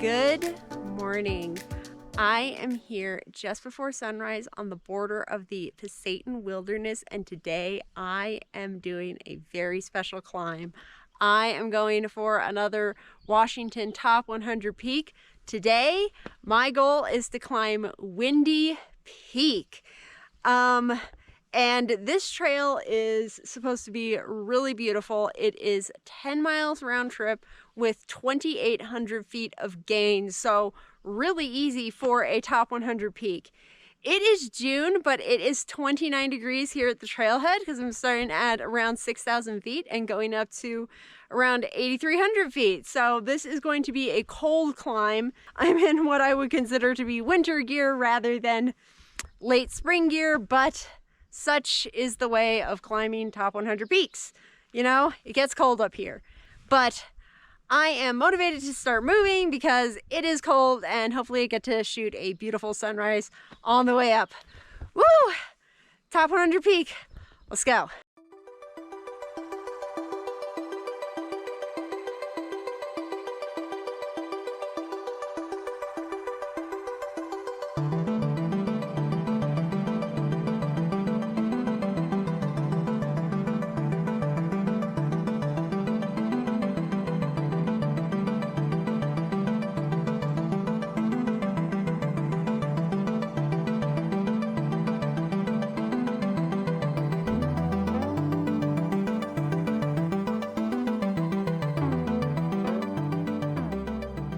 Good morning. I am here just before sunrise on the border of the Pasayten Wilderness, and today I am doing a very special climb. I am going for another Washington Top 100 peak. Today, my goal is to climb Windy Peak. And this trail is supposed to be really beautiful. It is 10 miles round trip with 2,800 feet of gain. So really easy for a top 100 peak. It is June, but it is 29 degrees here at the trailhead because I'm starting at around 6,000 feet and going up to around 8,300 feet. So this is going to be a cold climb. I'm in what I would consider to be winter gear rather than late spring gear, but such is the way of climbing top 100 peaks. You know, it gets cold up here. But I am motivated to start moving because it is cold and hopefully I get to shoot a beautiful sunrise on the way up. Woo! Top 100 peak. Let's go.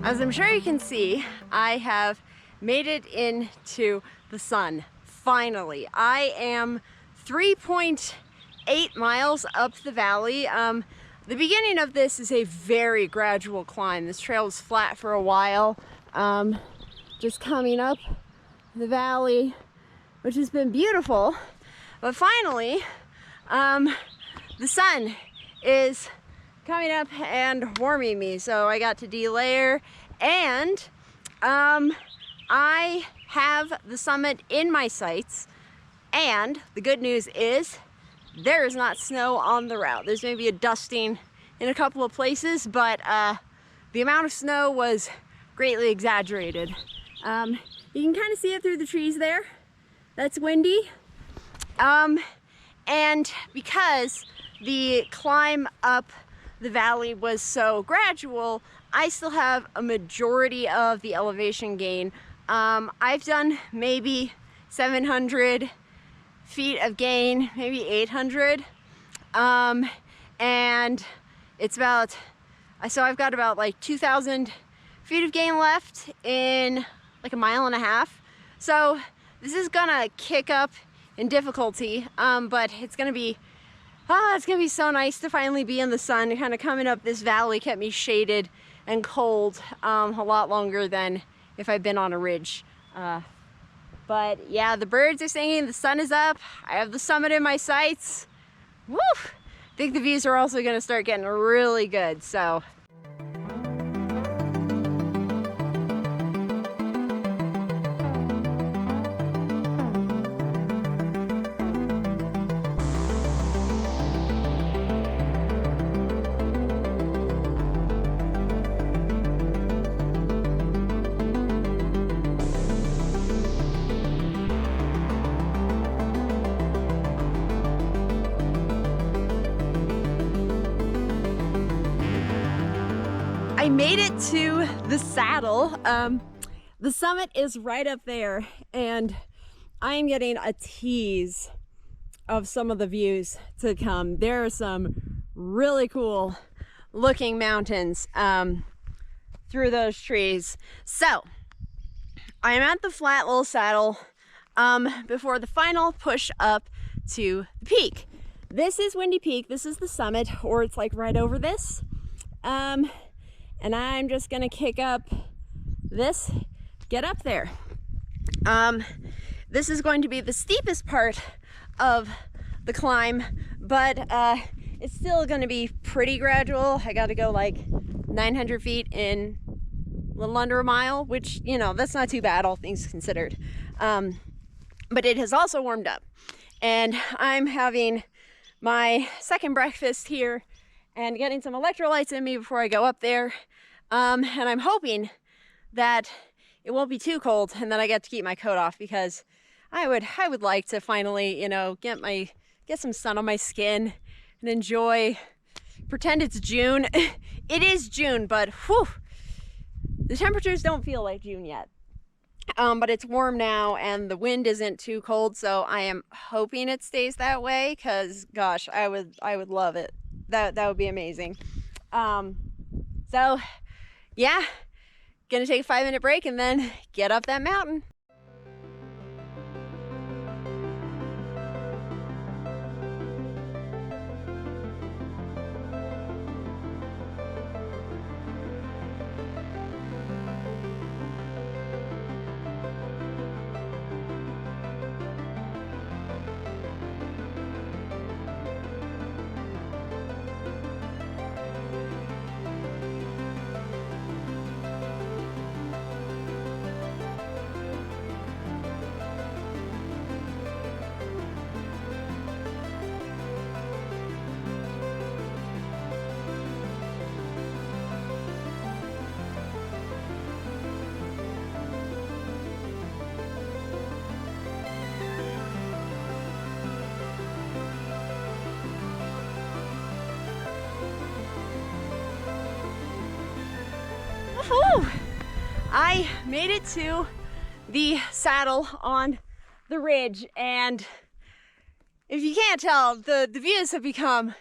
As I'm sure you can see, I have made it into the sun, finally. I am 3.8 miles up the valley. The beginning of this is a very gradual climb. This trail is flat for a while, just coming up the valley, which has been beautiful. But finally, the sun is coming up and warming me, so I got to delayer, and I have the summit in my sights. And the good news is there is not snow on the route. There's maybe a dusting in a couple of places, but the amount of snow was greatly exaggerated. You can kind of see it through the trees there. That's windy. And because the climb up the valley was so gradual, I still have a majority of the elevation gain. I've done maybe 700 feet of gain, maybe 800. And it's about, so I've got about like 2,000 feet of gain left in like a mile and a half. So this is gonna kick up in difficulty, but it's gonna be so nice to finally be in the sun. Kind of coming up this valley kept me shaded and cold a lot longer than if I'd been on a ridge. But yeah, the birds are singing, the sun is up, I have the summit in my sights. Woo! I think the views are also gonna start getting really good, so. I made it to the saddle. The summit is right up there, and I am getting a tease of some of the views to come. There are some really cool looking mountains through those trees. So I am at the flat little saddle before the final push up to the peak. This is Windy Peak. This is the summit, or it's like right over this. And I'm just gonna kick up this, get up there. This is going to be the steepest part of the climb, but it's still gonna be pretty gradual. I gotta go like 900 feet in a little under a mile, which, you know, that's not too bad, all things considered. But it has also warmed up. And I'm having my second breakfast here and getting some electrolytes in me before I go up there. And I'm hoping that it won't be too cold and that I get to keep my coat off, because I would like to finally, you know, get some sun on my skin and enjoy, pretend it's June. It is June, but whew, the temperatures don't feel like June yet. But it's warm now and the wind isn't too cold, so I am hoping it stays that way, because gosh, I would love it. That would be amazing. So yeah, gonna take a 5-minute break and then get up that mountain. Woohoo! I made it to the saddle on the ridge, and if you can't tell, the views have become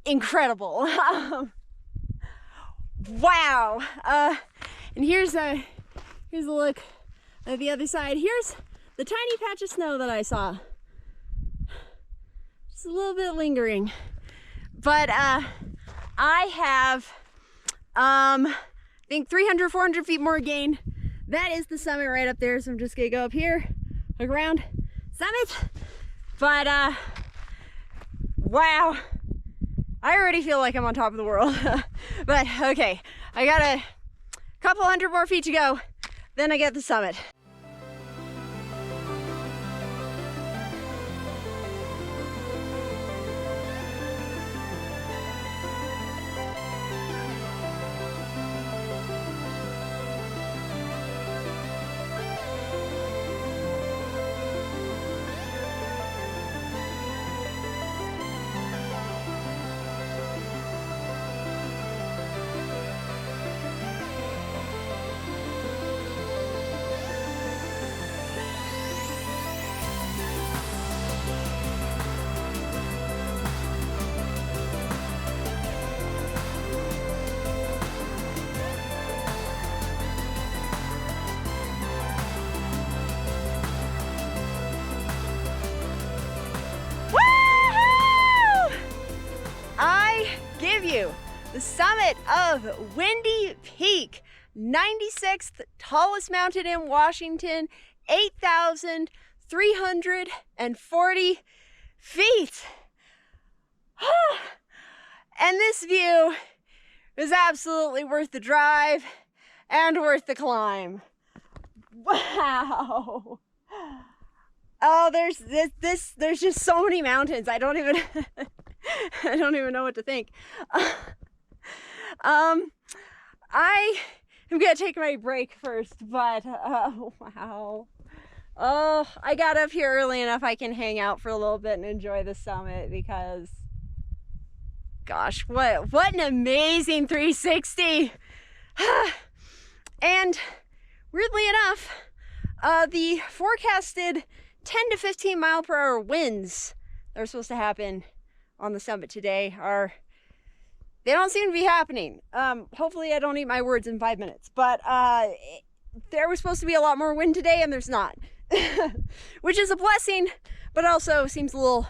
incredible. Wow! And here's a look at the other side. Here's the tiny patch of snow that I saw. Just a little bit lingering, but I have I think 300, 400 feet more gain. That is the summit right up there. So I'm just gonna go up here, look around, summit. But wow, I already feel like I'm on top of the world. But okay, I got a couple hundred more feet to go, then I get the summit. The summit of Windy Peak, 96th tallest mountain in Washington, 8,340 feet. And this view is absolutely worth the drive and worth the climb. Wow. Oh, there's just so many mountains. I don't even know what to think. I am gonna take my break first, but oh wow. Oh, I got up here early enough I can hang out for a little bit and enjoy the summit, because gosh, what an amazing 360. And weirdly enough, the forecasted 10 to 15 mile per hour winds that are supposed to happen on the summit today they don't seem to be happening. Hopefully I don't eat my words in 5 minutes, but there was supposed to be a lot more wind today and there's not, which is a blessing, but also seems a little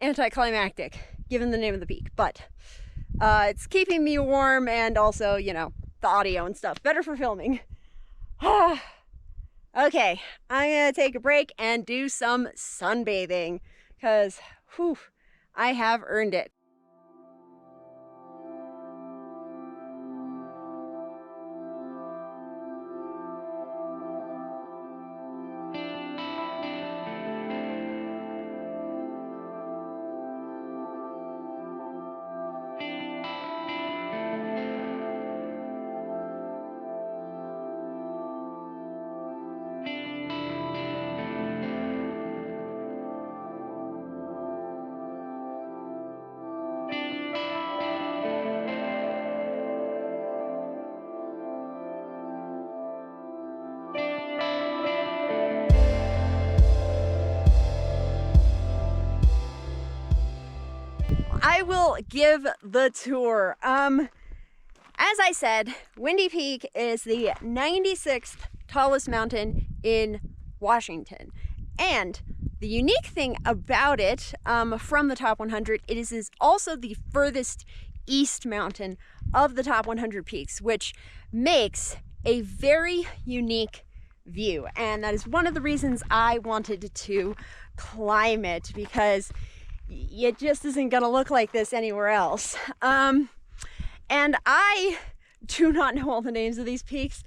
anticlimactic given the name of the peak. But it's keeping me warm, and also, you know, the audio and stuff, better for filming. Okay, I'm gonna take a break and do some sunbathing, because whew, I have earned it. I will give the tour. As I said, Windy Peak is the 96th tallest mountain in Washington. And the unique thing about it, from the top 100, it is also the furthest east mountain of the top 100 peaks, which makes a very unique view. And that is one of the reasons I wanted to climb it, because it just isn't gonna look like this anywhere else. And I do not know all the names of these peaks,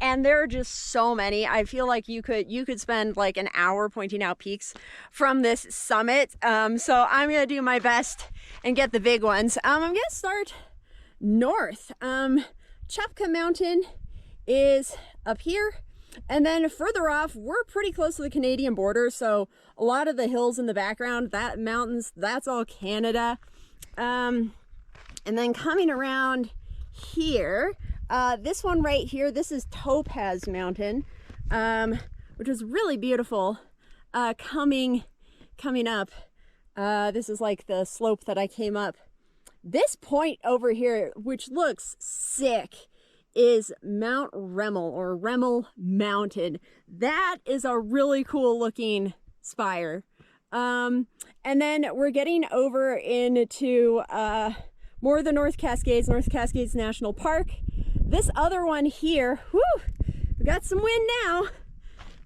and there are just so many. I feel like you could spend like an hour pointing out peaks from this summit. So I'm gonna do my best and get the big ones. I'm gonna start north. Chupka Mountain is up here, and then further off, we're pretty close to the Canadian border, so a lot of the hills in the background, that mountains, that's all Canada. And then coming around here, this one right here, this is Topaz Mountain, which is really beautiful. Coming up, this is like the slope that I came up. This point over here, which looks sick, is Mount Remmel, or Remmel Mountain. That is a really cool looking spire. And then we're getting over into more of the North Cascades National Park. This other one here, whoo, we got some wind now.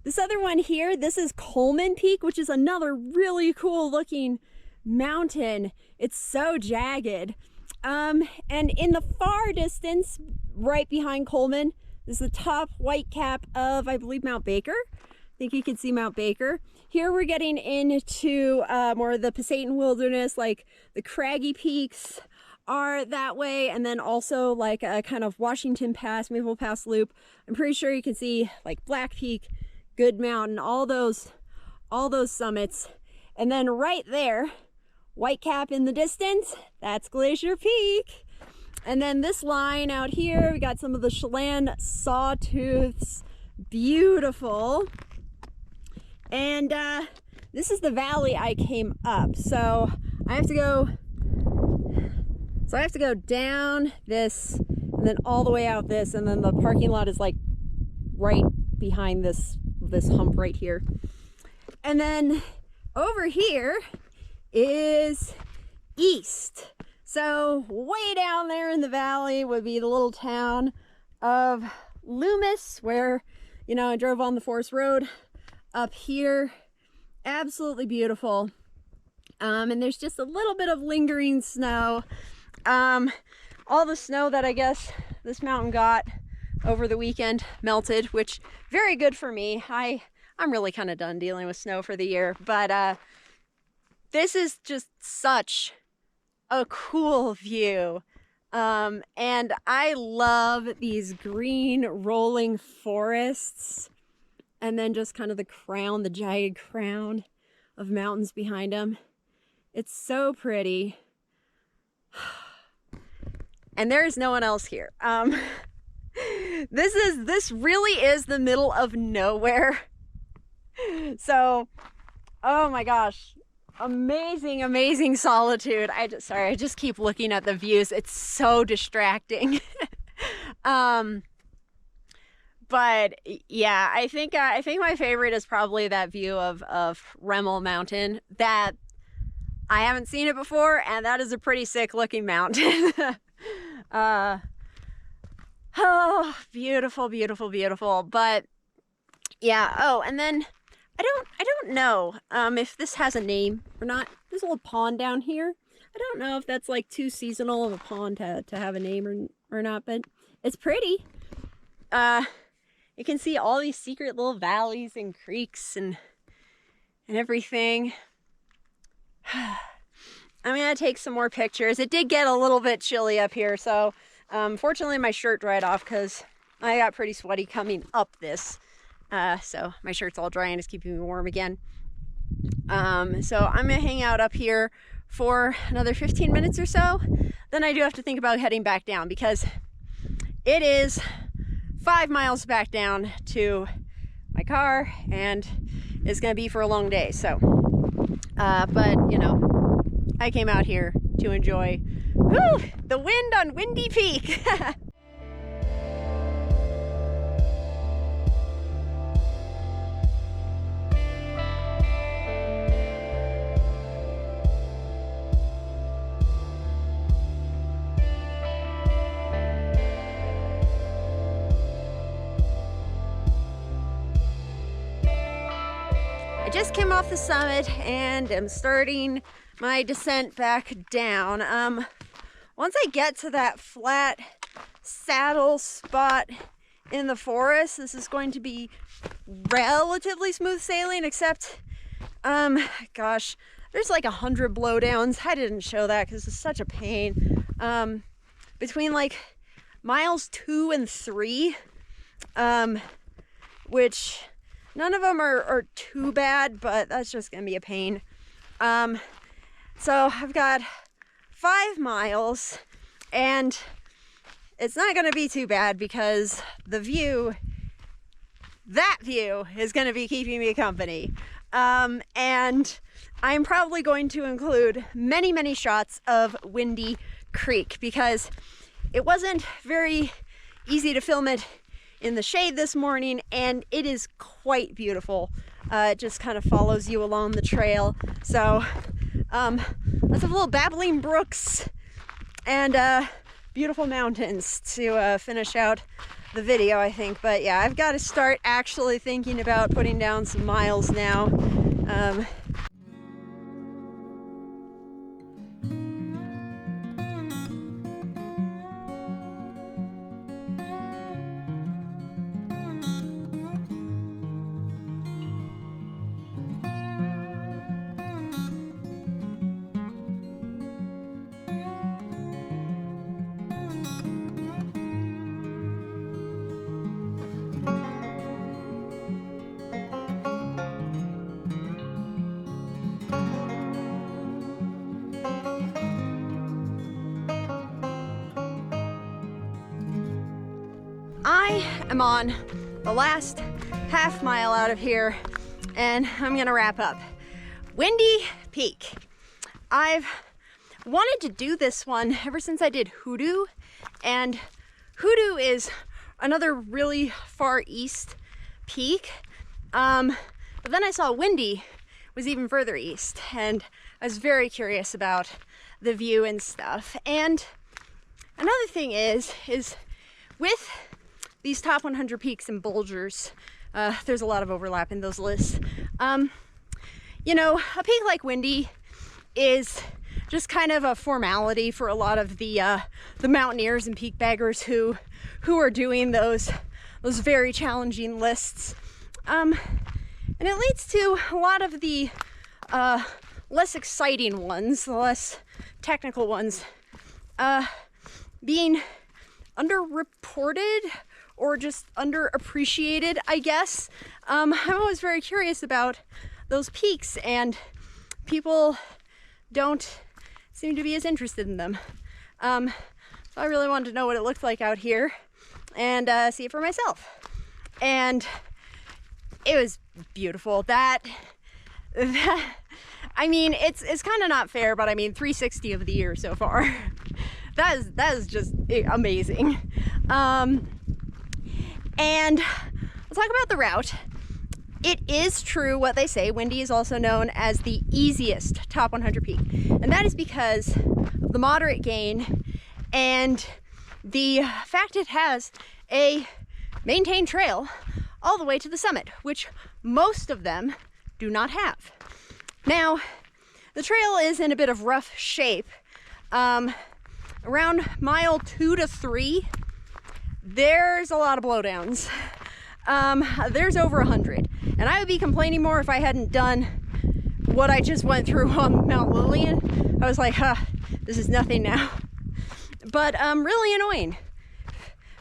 This other one here, this is Coleman Peak, which is another really cool looking mountain. It's so jagged. And in the far distance, right behind Coleman, is the top white cap of, I believe, Mount Baker. I think you can see Mount Baker. Here we're getting into more of the Pasayten Wilderness, like the craggy peaks are that way, and then also like a kind of Washington Pass, Maple Pass loop. I'm pretty sure you can see like Black Peak, Good Mountain, all those summits. And then right there, white cap in the distance, that's Glacier Peak. And then this line out here, we got some of the Chelan Sawtooths, beautiful. And this is the valley I came up, so I have to go down this and then all the way out this, and then the parking lot is like right behind this hump right here. And then over here is east. So way down there in the valley would be the little town of Loomis, where, you know, I drove on the Forest Road. Up here, absolutely beautiful. And there's just a little bit of lingering snow. All the snow that I guess this mountain got over the weekend melted, which very good for me. I'm really kind of done dealing with snow for the year, but this is just such a cool view. And I love these green rolling forests, and then just kind of the jagged crown of mountains behind them. It's so pretty. And there is no one else here. This really is the middle of nowhere. So, oh my gosh, amazing solitude. I just keep looking at the views. It's so distracting. But yeah, I think my favorite is probably that view of Remmel Mountain. That I haven't seen it before, and that is a pretty sick looking mountain. Oh, beautiful. But yeah, oh, and then I don't know if this has a name or not. There's a little pond down here. I don't know if that's like too seasonal of a pond to have a name or not, but it's pretty. You can see all these secret little valleys and creeks and everything. I'm gonna take some more pictures. It did get a little bit chilly up here, so fortunately my shirt dried off because I got pretty sweaty coming up this. So my shirt's all dry and it's keeping me warm again. So I'm gonna hang out up here for another 15 minutes or so. Then I do have to think about heading back down because it is 5 miles back down to my car, and it's gonna be for a long day. So, but you know, I came out here to enjoy. Whew, the wind on Windy Peak. I just came off the summit and am starting my descent back down. Once I get to that flat saddle spot in the forest, this is going to be relatively smooth sailing, except, gosh, there's like 100 blowdowns. I didn't show that because it's such a pain. Between like miles 2 and 3, which none of them are too bad, but that's just gonna be a pain. So I've got 5 miles, and it's not gonna be too bad because the view, that view, is gonna be keeping me company. And I'm probably going to include many, many shots of Windy Creek because it wasn't very easy to film it in the shade this morning, and it is quite beautiful. It just kind of follows you along the trail. So lots of little babbling brooks and beautiful mountains to finish out the video, I think. But yeah, I've got to start actually thinking about putting down some miles now. I am on the last half mile out of here, and I'm gonna wrap up. Windy Peak. I've wanted to do this one ever since I did Hoodoo, and Hoodoo is another really far east peak. But then I saw Windy was even further east, and I was very curious about the view and stuff. And another thing is with these top 100 peaks and bulgers, there's a lot of overlap in those lists. You know, a peak like Windy is just kind of a formality for a lot of the mountaineers and peak baggers who are doing those very challenging lists. And it leads to a lot of the less exciting ones, the less technical ones, being underreported or just underappreciated, I guess. I'm always very curious about those peaks, and people don't seem to be as interested in them. So I really wanted to know what it looked like out here and see it for myself. And it was beautiful. That I mean, it's kind of not fair, but I mean, 360 of the year so far. That is just amazing. And we'll talk about the route. It is true what they say. Windy is also known as the easiest top 100 peak. And that is because of the moderate gain and the fact it has a maintained trail all the way to the summit, which most of them do not have. Now, the trail is in a bit of rough shape. Around mile 2 to 3, there's a lot of blowdowns. There's over 100. And I would be complaining more if I hadn't done what I just went through on Mount Lillian. I was like, this is nothing now. But really annoying.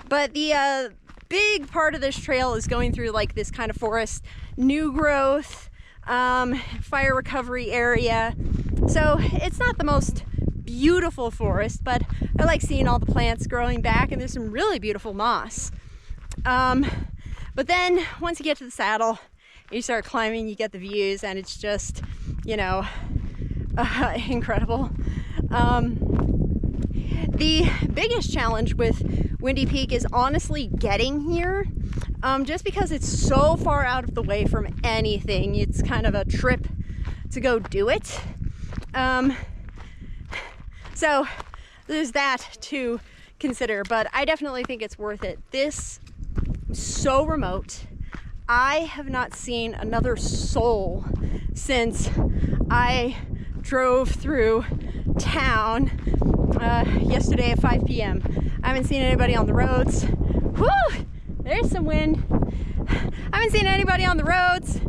But the big part of this trail is going through like this kind of forest, new growth, fire recovery area. So it's not the most beautiful forest, but I like seeing all the plants growing back, and there's some really beautiful moss. But then once you get to the saddle, you start climbing, you get the views, and it's just, you know, incredible. The biggest challenge with Windy Peak is honestly getting here, just because it's so far out of the way from anything. It's kind of a trip to go do it. So there's that to consider, but I definitely think it's worth it. This is so remote. I have not seen another soul since I drove through town yesterday at 5 p.m. I haven't seen anybody on the roads. Whew, there's some wind. I haven't seen anybody on the roads.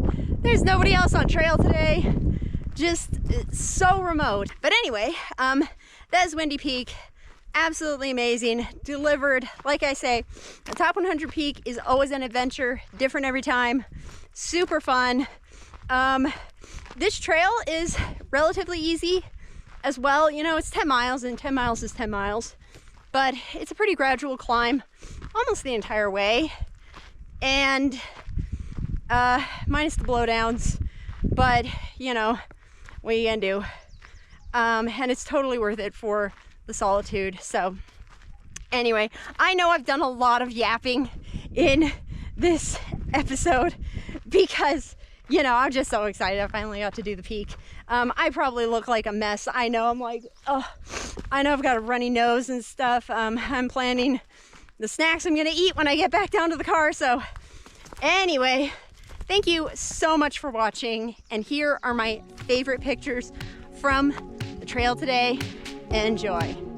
There's nobody else on trail today. Just so remote. But anyway, that is Windy Peak. Absolutely amazing. Delivered, like I say, the top 100 peak is always an adventure, different every time. Super fun. This trail is relatively easy as well. You know, it's 10 miles and 10 miles is 10 miles, but it's a pretty gradual climb almost the entire way. And minus the blowdowns, but you know, what you can do. And it's totally worth it for the solitude. So anyway, I know I've done a lot of yapping in this episode because, you know, I'm just so excited I finally got to do the peak. I probably look like a mess. I know, I'm like, oh, I know I've got a runny nose and stuff. I'm planning the snacks I'm gonna eat when I get back down to the car. So anyway, thank you so much for watching. And here are my favorite pictures from the trail today. Enjoy.